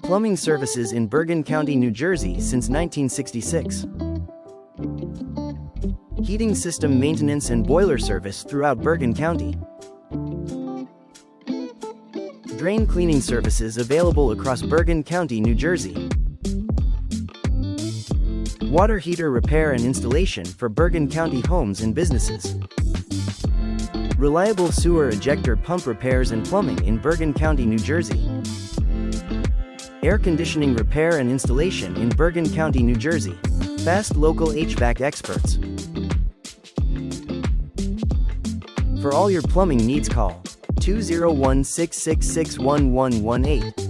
Plumbing services in Bergen County, New Jersey since 1966. Heating system maintenance and boiler service throughout Bergen County. Drain cleaning services available across Bergen County, New Jersey. Water heater repair and installation for Bergen County homes and businesses. Reliable sewer ejector pump repairs and plumbing in Bergen County, New Jersey. Air conditioning repair and installation in Bergen County, New Jersey. Fast local HVAC experts. For all your plumbing needs, call 201-666-1118.